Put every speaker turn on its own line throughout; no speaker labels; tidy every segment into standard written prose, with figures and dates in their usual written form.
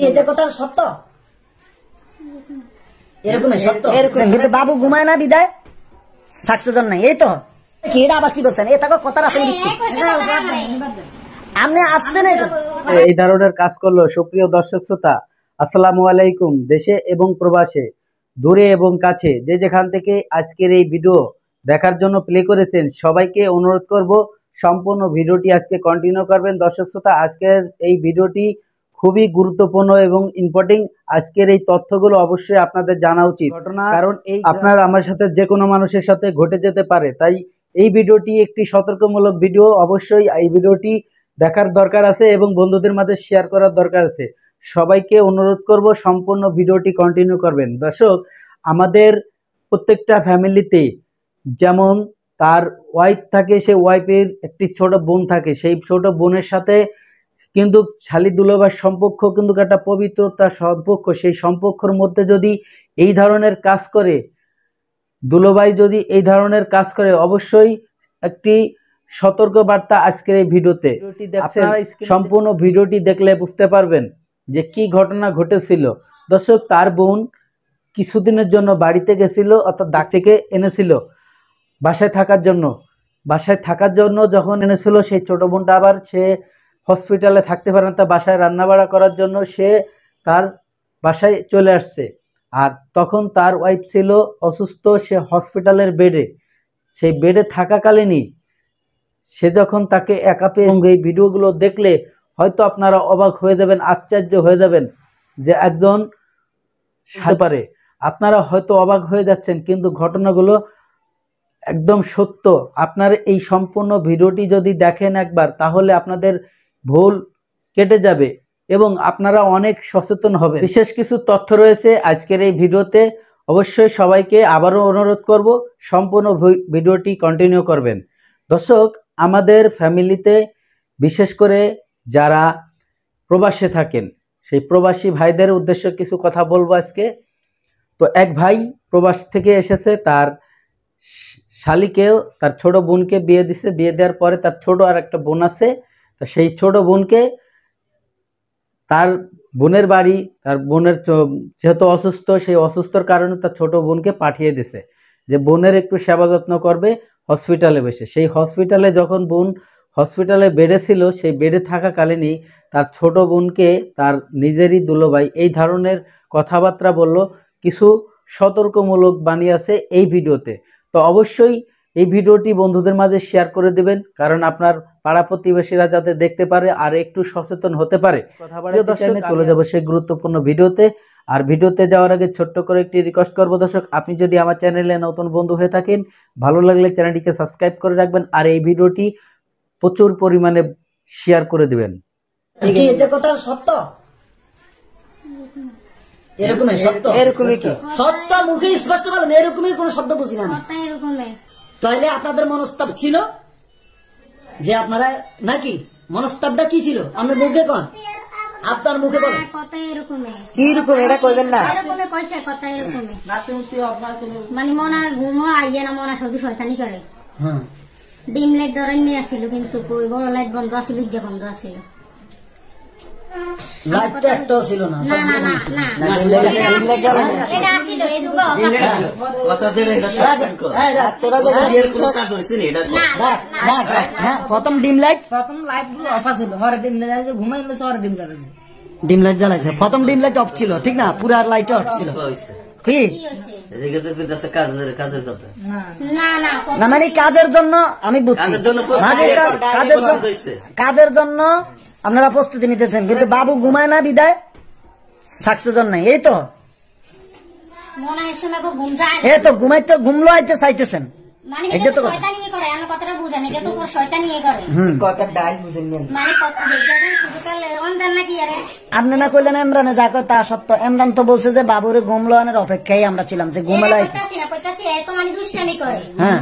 এটা কথা সত্য, এরকমই সত্য, এরকম। কিন্তু বাবু ঘুমায় না বিদায় সাকসেস নাই, এই তো কি এটা আবার কি বলছেন? এটা কথা আছে আপনি আসছেন
এই ধরনের কাজ করলো। সুপ্রিয় দর্শক শ্রোতা, আসসালামু আলাইকুম। দেশে এবং প্রবাসে, দূরে এবং কাছে, যে যেখান থেকে আজকের এই ভিডিও দেখার জন্য প্লে করেছেন, সবাইকে অনুরোধ করব সম্পূর্ণ ভিডিওটি আজকে কন্টিনিউ করবেন। দর্শক শ্রোতা, আজকের এই ভিডিওটি খুবই গুরুত্বপূর্ণ এবং ইম্পর্টেন্ট। আজকের এই তথ্যগুলো অবশ্যই আপনাদের জানা উচিত, কারণ এই আপনার আমার সাথে যে কোনো মানুষের সাথে ঘটে যেতে পারে। তাই এই ভিডিওটি একটি সতর্কমূলক ভিডিও, অবশ্যই এই ভিডিওটি দেখার দরকার আছে এবং বন্ধুদের মাঝে শেয়ার করার দরকার আছে। সবাইকে অনুরোধ করব সম্পূর্ণ ভিডিওটি কন্টিনিউ করবেন। দর্শক, আমাদের প্রত্যেকটা ফ্যামিলিতে যেমন তার ওয়াইফ থাকে, সেই ওয়াইফের একটি ছোট বোন থাকে, সেই ছোট বোনের সাথে কিন্তু শালি দুলাভাইয়ের সম্পর্ক কিন্তু একটা পবিত্রতা সম্পর্ক। সেই সম্পর্কের মধ্যে যদি এই ধরনের কাজ করে, দুলাভাই যদি এই ধরনের কাজ করে, অবশ্যই একটি সতর্ক বার্তা আজকের এই ভিডিওতে। সম্পূর্ণ ভিডিওটি দেখলে বুঝতে পারবেন যে কি ঘটনা ঘটেছিল। দর্শক, তার বোন কিছুদিনের জন্য বাড়িতে গেছিল, অর্থাৎ ডাক থেকে এনেছিল বাসায় থাকার জন্য যখন এনেছিল, সেই ছোট বোনটা আবার সে হসপিটালে থাকতে পারে না, তার বাসায় রান্নাবাড়া করার জন্য সে তার বাসায় চলে আসছে। আর তখন তার ওয়াইফ ছিল অসুস্থ, সে হসপিটালের বেডে। সেই বেডে থাকাকালীনই সে যখন তাকে একা পেয়ে, এই ভিডিওগুলো দেখলে হয়তো আপনারা অবাক হয়ে যাবেন, আশ্চর্য হয়ে যাবেন যে একজন পারে। আপনারা হয়তো অবাক হয়ে যাচ্ছেন, কিন্তু ঘটনাগুলো একদম সত্য। আপনার এই সম্পূর্ণ ভিডিওটি যদি দেখেন একবার, তাহলে আপনাদের ভুল কেটে যাবে এবং আপনারা অনেক সচেতন হবেন। বিশেষ কিছু তথ্য রয়েছে আজকের এই ভিডিওতে। অবশ্যই সবাইকে আবারও অনুরোধ করব সম্পূর্ণ ভিডিওটি কন্টিনিউ করবেন। দর্শক, আমাদের ফ্যামিলিতে বিশেষ করে যারা প্রবাসে থাকেন, সেই প্রবাসী ভাইদের উদ্দেশ্যে কিছু কথা বলবো আজকে। তো এক ভাই প্রবাস থেকে এসেছে, তার শালিকেও তার ছোট বোনকে বিয়ে দিছে। বিয়ে দেওয়ার পরে তার ছোট আর একটা বোন আছে। তো সেই ছোট বোনকে তার বোনের বাড়ি, তার বোনের যেহেতু অসুস্থ, সেই অসুস্থর কারণে তার ছোট বোনকে পাঠিয়ে দিছে যে বোনের একটু সেবা যত্ন করবে হসপিটালে বসে। সেই হসপিটালে যখন বোন হসপিটালে বেডে ছিল, সেই বেডে থাকাকালীনই তার ছোট বোনকে তার নিজেরই দুলাভাই এই ধরনের কথাবার্তা বলল। কিছু সতর্কমূলক বাণী আছে এই ভিডিওতে। তো অবশ্যই এই ভিডিওটি বন্ধুদের মাঝে শেয়ার করে দেবেন, কারণ আপনার পাড়া প্রতিবেশীরা যাতে দেখতে পারে আর একটু সচেতন হতে পারে। চলে যাবো সেই গুরুত্বপূর্ণ ভিডিওতে। আর ভিডিওতে যাওয়ার আগে ছোট্ট করে একটি রিকোয়েস্ট করবো, দর্শক, আপনি যদি আমার চ্যানেলে নতুন বন্ধু হয়ে থাকেন, ভালো লাগলে চ্যানেলটিকে সাবস্ক্রাইব করে রাখবেন আর এই ভিডিওটি প্রচুর পরিমাণে শেয়ার করে দিবেন।
কথা সত্য, এরকমই সত্য, এরকমই কি সত্য মুখে স্পষ্ট বলেন, এরকমই কোন শব্দ বুঝি না। তাহলে আপনাদের মনস্তাপ ছিল যে আপনারা নাকি মনস্তাপটা কি ছিল? আপনি মুখে কন, আপনার মুখে বলেন কি রকম, এটা কইবেন না।
মানে মনা ঘুমো আইয়া না, মনা শুধু শয়তানি করে। ডিম লাইট ধরে নিয়ে আসছিল, কিন্তু বড় লাইট বন্ধ আছিল, ইজ্জা বন্ধ আছিল।
লাইটটা একটাও ছিল না। প্রথম ডিম লাইট গুলো অফ ছিল, হরে ডিম লাইট ঘুমাইলে হরে ডিম লাইট জ্বালাইছে। প্রথম ডিম লাইট অফ ছিল, ঠিক না? পুরা লাইট অফ ছিল। কি না মানে কাজের জন্য আমি বুঝছি, কাজের জন্য আপনারা প্রস্তুতি নিতেছেন, কিন্তু বাবু ঘুমায় না বিদায় সাকসেস নাই, এই তো ঘুমাইতে ঘুমলো আইতে চাইতেছেন। আপনি না কইলেন এমরানে যা কয় তা সত্য। এমরান তো বলছে যে বাবুরে ঘুমলো আনার অপেক্ষায় আমরা ছিলাম, যে ঘুমালাই। হ্যাঁ,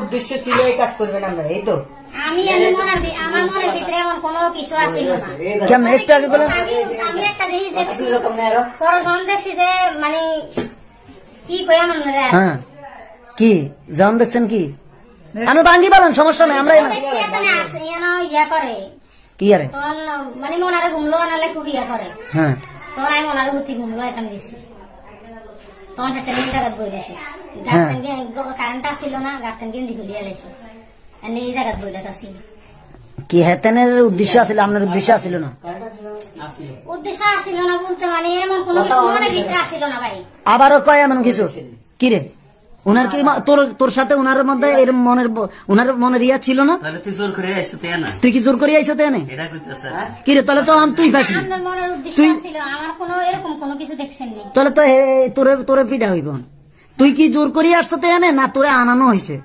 উদ্দেশ্য ছিল এই কাজ করবেন আমরা, এই তো
আমি আমার মনের ভিতরে এমন কোনো কিছু আছিল না। আমি একটা জিনিস দেখছি, পরজন দেখছি যে মানে কি কই আমার মনে।
হ্যাঁ, কি জন দেখছেন? কি আমি ভাঙ্গি পাবেন, সমস্যা নাই। আমরা
ইয়া করে
কি আরে
মানে মনারে ঘুমলো আনালে খুব ইয়া করে।
হ্যাঁ
তখন আমি মনারে হুতি ঘুমলো এখান গেছি, তখন একটা জায়গায় বই গেছি, কারেন্ট আসছিল না, গার্তেন গেঞ্জি খুলিয়ে এলেছে, এই জায়গায় বইটা আসছিল।
কি হেতেনের উদ্দেশ্য আছিল, আপনার উদ্দেশ্য আছিল না?
উদ্দেশ্য আসছিল না বলতে মানে এমন কোনো কিছু মনের ভিতরে আসছিল না ভাই।
আবারও কয় এমন কিছু কি রে? উনার কি তোর সাথে উনার মধ্যে এর উনার মনের ইয়া ছিল না? তুই কি জোর করে আইসো? কি রে তাহলে তো তুই ফাঁসলি, তাহলে তো তোরে পিঠা হইব। তুই কি জোর করে আসছো এনে না তোরে আনানো হয়েছে?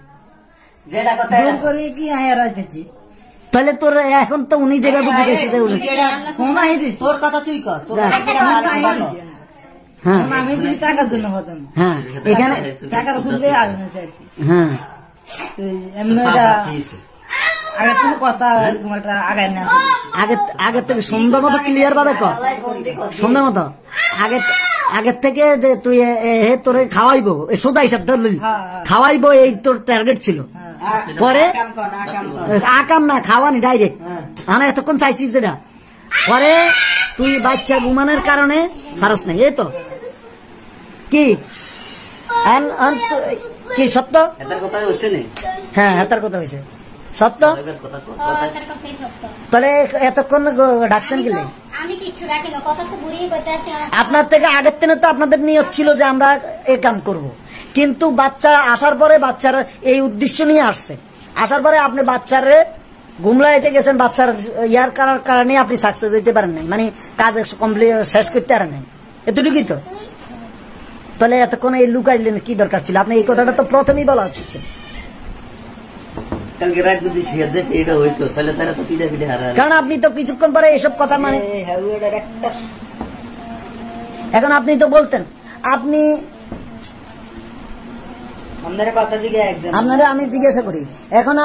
তাহলে তোর এখন তো উনি জায়গা বুঝেছে তোর কথা তুই কর। হ্যাঁ হ্যাঁ এখানে হ্যাঁ আগের থেকে সুন্দর মতো ক্লিয়ার ভাবে কর, সুন্দর মতো আগের থেকে যে তুই তোরে খাওয়াইবো সোজা হিসাব ধরলি, খাওয়াইবো এই তোর টার্গেট ছিল। পরে আকাম না খাওয়ানি ডাইরেক্ট, আমি এতক্ষণ চাইছি যেটা। পরে তুই বাচ্চা ঘুমানোর কারণে ফারস নাই, এই তো কি কি সত্য? হ্যাঁ হাতার কথা হয়েছে সত্য। তাহলে এতক্ষণ ডাকছেন কি? আপনার থেকে আগের দিনে তো আপনাদের নিয়ত ছিল যে আমরা এই কাম করব, কিন্তু বাচ্চা আসার পরে বাচ্চার এই উদ্দেশ্য নিয়ে আসছে, আসার পরে আপনি বাচ্চারে ঘুমলাইতে গেছেন, বাচ্চার ইয়ার কারণে আপনি সাকসেস হইতে পারেন নাই, মানে কাজ কমপ্লিট শেষ করতে পারেন নাই, এতটুকুই তো। তাহলে এতক্ষণ এই লুকাইলেন কি দরকার ছিল? আপনি এই কথাটা তো প্রথমেই বলা উচিত ছিল। কারণ আপনি তো কিছুক্ষণ পরে এইসব কথা মানে এখন আপনি তো বলতেন, আপনি আপনারা আমি জিজ্ঞাসা করি এখন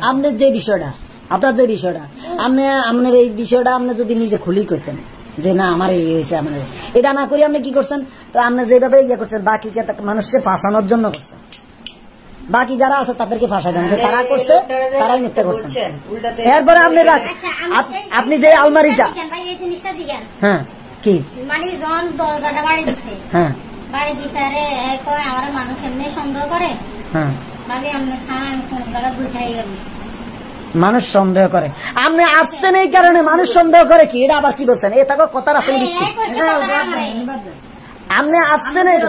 আপনার যে বিষয়টা, আপনার যে বিষয়টা আপনার এই বিষয়টা আপনি যদি নিজে খুলি করতেন যে না আমার এই হয়েছে, আমার এটা না করি আপনি কি করছেন? তো আপনি যেভাবে ইয়ে করছেন বাকিকে মানুষকে ফাঁসানোর জন্য করছেন, বাকি যারা আছে তাদেরকে ফাঁসাই দেন, তারা করছে তারাই মিথ্যা করছেন। এরপরে আপনি যে আলমারিটা হ্যাঁ কি
মানে জন দরজাটা বাড়ি দিচ্ছে,
হ্যাঁ
বাড়ি দিচ্ছে, আরে আমার মানুষ এমনি সন্দেহ করে,
হ্যাঁ
ভাবি আপনি বুঝাই গেল
মানুষ সন্দেহ করে, আপনি আসছেন এই কারণে মানুষ সন্দেহ করে কি? এটা আবার কি বলছেন? এ তাকে কথার আসেন আপনি আসছেন এই